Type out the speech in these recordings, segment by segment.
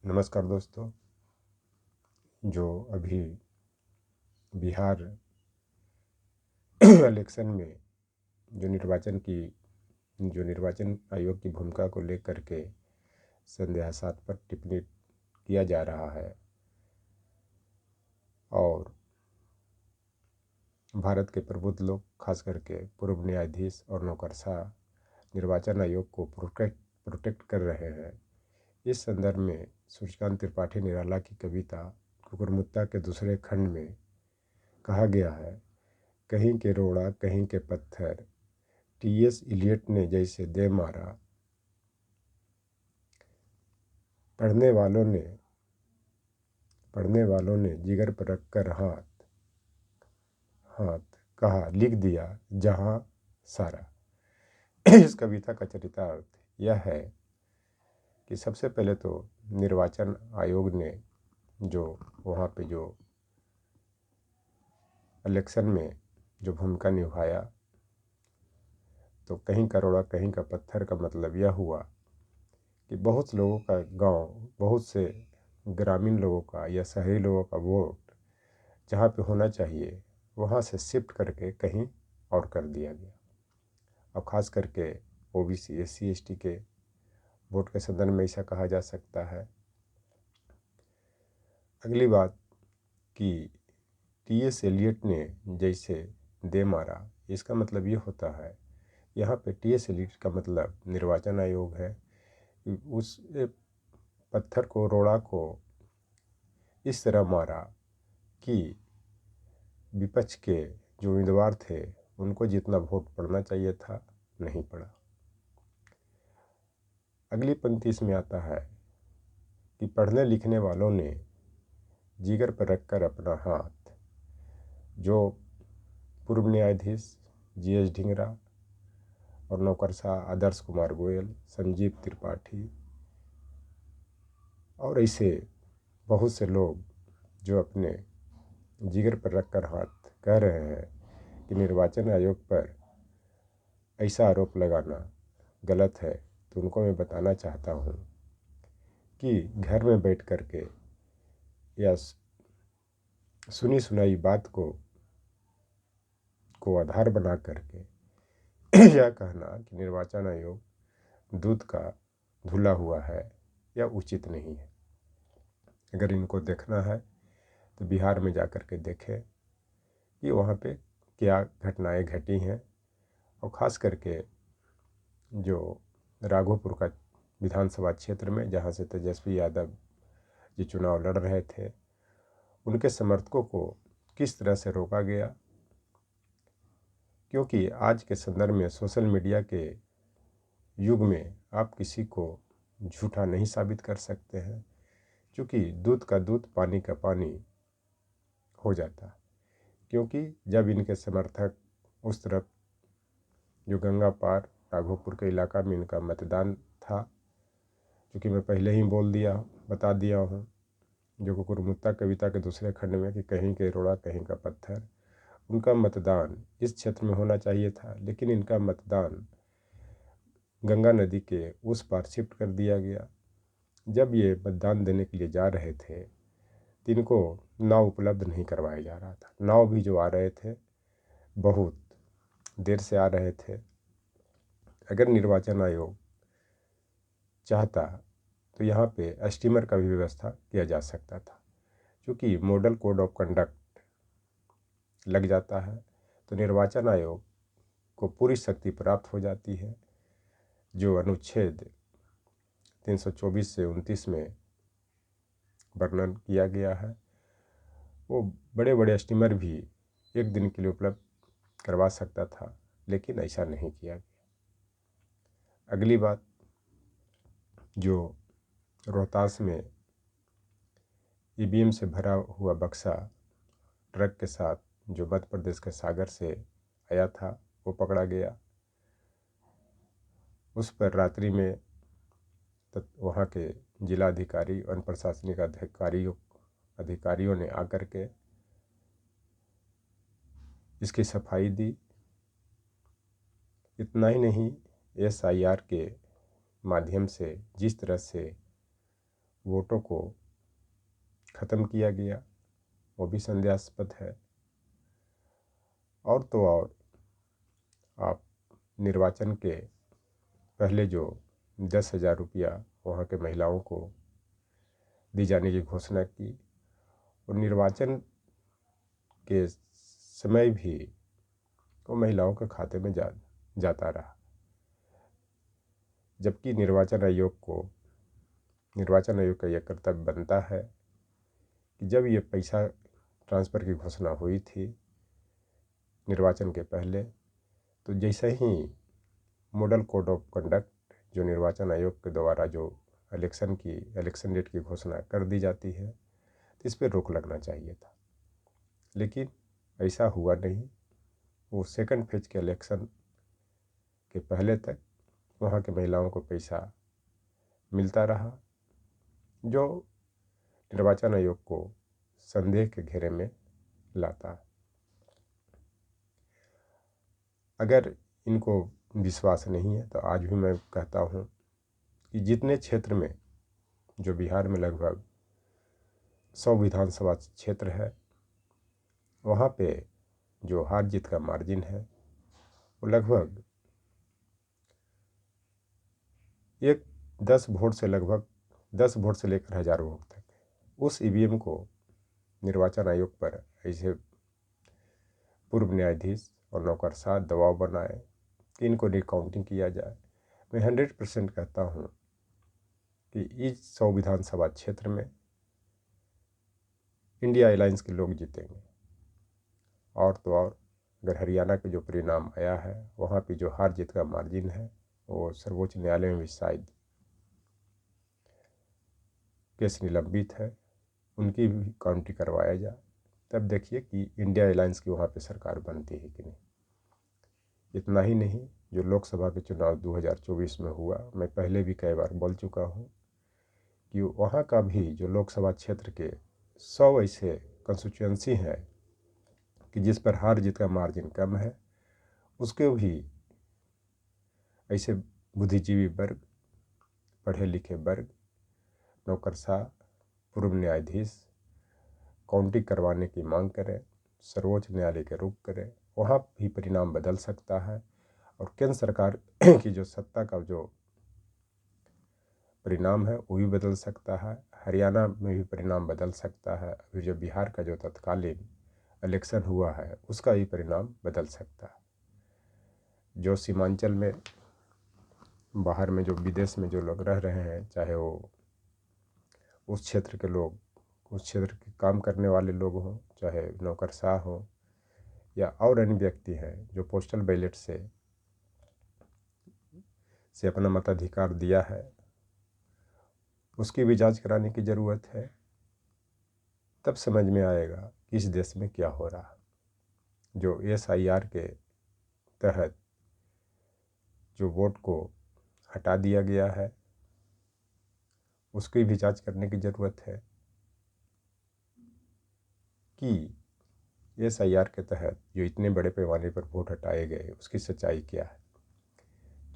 नमस्कार दोस्तों। जो अभी बिहार इलेक्शन में जो निर्वाचन आयोग की भूमिका को लेकर के संदेहास्पद पर टिप्पणी किया जा रहा है और भारत के प्रबुद्ध लोग खास करके पूर्व न्यायाधीश और नौकरशाह निर्वाचन आयोग को प्रोटेक्ट कर रहे हैं। इस संदर्भ में सूर्यकांत त्रिपाठी निराला की कविता कुकुरमुत्ता के दूसरे खंड में कहा गया है, कहीं के रोड़ा कहीं के पत्थर, टी.एस. इलियट ने जैसे दे मारा। पढ़ने वालों ने जिगर पर रखकर हाथ हाथ कहा लिख दिया जहां सारा। इस कविता का चरितार्थ यह है कि सबसे पहले तो निर्वाचन आयोग ने जो वहाँ पे जो इलेक्शन में जो भूमिका निभाया, तो कहीं का रोड़ा कहीं का पत्थर का मतलब यह हुआ कि बहुत लोगों का बहुत से ग्रामीण लोगों का या शहरी लोगों का वोट जहाँ पे होना चाहिए वहाँ से शिफ्ट करके कहीं और कर दिया गया। और ख़ास करके ओबीसी एससी एसटी के वोट के संदर्भ में ऐसा कहा जा सकता है। अगली बात कि टी.एस. एलियट ने जैसे दे मारा, इसका मतलब ये होता है यहाँ पे टी.एस. एलियट का मतलब निर्वाचन आयोग है। उस पत्थर को रोड़ा को इस तरह मारा कि विपक्ष के जो उम्मीदवार थे उनको जितना वोट पड़ना चाहिए था नहीं पड़ा। अगली पंक्ति इसमें आता है कि पढ़ने लिखने वालों ने जिगर पर रखकर अपना हाथ, जो पूर्व न्यायाधीश जी.एस. ढींगरा और नौकरशाह आदर्श कुमार गोयल, संजीव त्रिपाठी और ऐसे बहुत से लोग जो अपने जिगर पर रखकर हाथ कह रहे हैं कि निर्वाचन आयोग पर ऐसा आरोप लगाना गलत है, तो उनको मैं बताना चाहता हूँ कि घर में बैठ कर के या सुनी सुनाई बात को आधार बना करके यह कहना कि निर्वाचन आयोग दूध का धुला हुआ है या उचित नहीं है। अगर इनको देखना है तो बिहार में जाकर के देखें कि वहाँ पे क्या घटनाएं घटी हैं। और ख़ास करके जो राघोपुर का विधानसभा क्षेत्र में जहाँ से तेजस्वी यादव जी चुनाव लड़ रहे थे, उनके समर्थकों को किस तरह से रोका गया, क्योंकि आज के संदर्भ में सोशल मीडिया के युग में आप किसी को झूठा नहीं साबित कर सकते हैं, क्योंकि दूध का दूध पानी का पानी हो जाता। क्योंकि जब इनके समर्थक उस तरफ जो गंगा पार राघोपुर के इलाका में इनका मतदान था, क्योंकि मैं पहले ही बता दिया हूँ जो कुकुरमुत्ता कविता के दूसरे खंड में कि कहीं के रोड़ा कहीं का पत्थर, उनका मतदान इस क्षेत्र में होना चाहिए था, लेकिन इनका मतदान गंगा नदी के उस पार शिफ्ट कर दिया गया। जब ये मतदान देने के लिए जा रहे थे तो इनको नाव उपलब्ध नहीं करवाया जा रहा था। नाव भी जो आ रहे थे बहुत देर से आ रहे थे। अगर निर्वाचन आयोग चाहता तो यहाँ पे स्टीमर का भी व्यवस्था किया जा सकता था, क्योंकि मॉडल कोड ऑफ कंडक्ट लग जाता है तो निर्वाचन आयोग को पूरी शक्ति प्राप्त हो जाती है। जो अनुच्छेद 324 से 29 में वर्णन किया गया है, वो बड़े बड़े स्टीमर भी एक दिन के लिए उपलब्ध करवा सकता था, लेकिन ऐसा नहीं किया गया। अगली बात, जो रोहतास में ईवीएम से भरा हुआ बक्सा ट्रक के साथ जो मध्य प्रदेश के सागर से आया था वो पकड़ा गया। उस पर रात्रि में वहाँ के जिलाधिकारी और प्रशासनिक अधिकारियों ने आकर के इसकी सफाई दी। इतना ही नहीं, SIR के माध्यम से जिस तरह से वोटों को ख़त्म किया गया, वो भी संदेहास्पद है। और तो और आप निर्वाचन के पहले जो 10,000 रुपया वहाँ के महिलाओं को दी जाने की घोषणा की, और निर्वाचन के समय भी वो महिलाओं के खाते में जाता रहा, जबकि निर्वाचन आयोग का यह कर्तव्य बनता है कि जब ये पैसा ट्रांसफ़र की घोषणा हुई थी निर्वाचन के पहले, तो जैसे ही मॉडल कोड ऑफ कंडक्ट जो निर्वाचन आयोग के द्वारा जो इलेक्शन डेट की घोषणा कर दी जाती है, तो इस पर रोक लगना चाहिए था, लेकिन ऐसा हुआ नहीं। वो सेकंड फेज के इलेक्शन के पहले तक वहाँ के महिलाओं को पैसा मिलता रहा, जो निर्वाचन आयोग को संदेह के घेरे में लाता। अगर इनको विश्वास नहीं है तो आज भी मैं कहता हूँ कि जितने क्षेत्र में, जो बिहार में लगभग 100 विधानसभा क्षेत्र है, वहाँ पे जो हार जीत का मार्जिन है वो लगभग 10 वोट से लेकर 1000 वोट तक है। उस ईवीएम को निर्वाचन आयोग पर ऐसे पूर्व न्यायाधीश और नौकरशाह दबाव बनाए कि इनको रिकाउंटिंग किया जाए। मैं 100% कहता हूँ कि इस 100 विधानसभा क्षेत्र में इंडिया अलायंस के लोग जीतेंगे। और तो और अगर हरियाणा के जो परिणाम आया है, वहाँ पे जो हार जीत का मार्जिन है वो सर्वोच्च न्यायालय में भी शायद केस निलंबित है, उनकी भी काउंटी करवाया जाए, तब देखिए कि इंडिया अलायंस की वहाँ पे सरकार बनती है कि नहीं। इतना ही नहीं, जो लोकसभा के चुनाव 2024 में हुआ, मैं पहले भी कई बार बोल चुका हूँ कि वहाँ का भी जो लोकसभा क्षेत्र के 100 ऐसे कंस्टिट्यूएंसी हैं कि जिस पर हार जीत का मार्जिन कम है, उसके भी ऐसे बुद्धिजीवी वर्ग, पढ़े लिखे वर्ग, नौकरशाह, पूर्व न्यायाधीश काउंटिंग करवाने की मांग करें, सर्वोच्च न्यायालय के रुख करें, वहाँ भी परिणाम बदल सकता है। और केंद्र सरकार की जो सत्ता का जो परिणाम है वो भी बदल सकता है। हरियाणा में भी परिणाम बदल सकता है। अभी जो बिहार का जो तत्कालीन इलेक्शन हुआ है उसका भी परिणाम बदल सकता है। जो सीमांचल में, बाहर में, जो विदेश में जो लोग रह रहे हैं, चाहे वो उस क्षेत्र के लोग, उस क्षेत्र के काम करने वाले लोग हों, चाहे नौकरशाह हों या और अन्य व्यक्ति हैं जो पोस्टल बैलेट से अपना मताधिकार दिया है, उसकी भी जांच कराने की ज़रूरत है। तब समझ में आएगा कि इस देश में क्या हो रहा। जो SIR के तहत जो वोट को हटा दिया गया है, उसकी भी जांच करने की ज़रूरत है कि SIR के तहत जो इतने बड़े पैमाने पर वोट हटाए गए उसकी सच्चाई क्या है।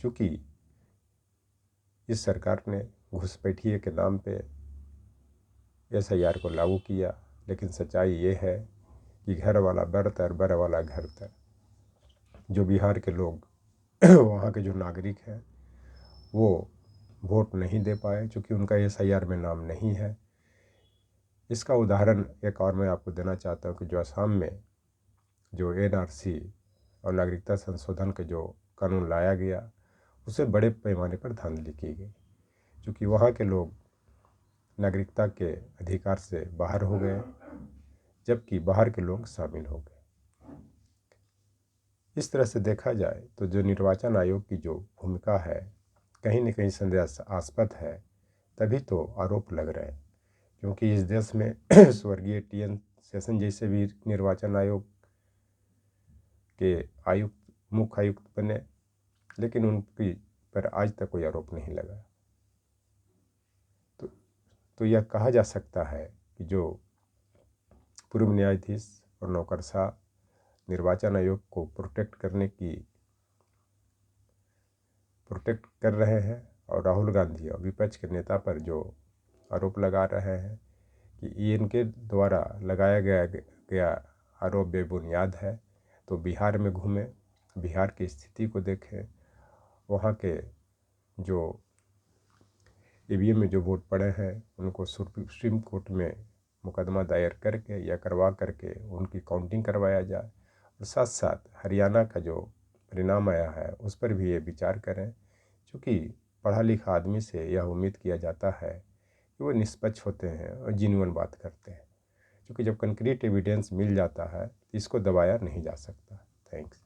चूँकि इस सरकार ने घुसपैठिए के नाम पे SIR को लागू किया, लेकिन सच्चाई ये है कि घर वाला बर तर, बर वाला घर तर। जो बिहार के लोग वहाँ के जो नागरिक हैं वो वोट नहीं दे पाए, चूँकि उनका SIR में नाम नहीं है। इसका उदाहरण एक और मैं आपको देना चाहता हूँ कि जो असम में जो NRC और नागरिकता संशोधन के जो कानून लाया गया, उसे बड़े पैमाने पर धांधली की गई, क्योंकि वहाँ के लोग नागरिकता के अधिकार से बाहर हो गए, जबकि बाहर के लोग शामिल हो गए। इस तरह से देखा जाए तो जो निर्वाचन आयोग की जो भूमिका है कहीं न कहीं संदेहास्पद है, तभी तो आरोप लग रहे हैं। क्योंकि इस देश में स्वर्गीय TN शेषन जैसे भी निर्वाचन आयोग के मुख्य आयुक्त बने, लेकिन उनकी पर आज तक कोई आरोप नहीं लगा। तो यह कहा जा सकता है कि जो पूर्व न्यायाधीश और नौकरशाह निर्वाचन आयोग को प्रोटेक्ट कर रहे हैं, और राहुल गांधी और विपक्ष के नेता पर जो आरोप लगा रहे हैं कि ये इनके द्वारा लगाया गया आरोप बेबुनियाद है। तो बिहार में घूमें, बिहार की स्थिति को देखें, वहाँ के जो ईवीएम में जो वोट पड़े हैं उनको सुप्रीम कोर्ट में मुकदमा दायर करके या करवा करके उनकी काउंटिंग करवाया जाए। और साथ साथ हरियाणा का जो परिणाम आया है उस पर भी ये विचार करें, क्योंकि पढ़ा लिखा आदमी से यह उम्मीद किया जाता है कि वो निष्पक्ष होते हैं और जेन्युइन बात करते हैं, क्योंकि जब कंक्रीट एविडेंस मिल जाता है इसको दबाया नहीं जा सकता। थैंक्स।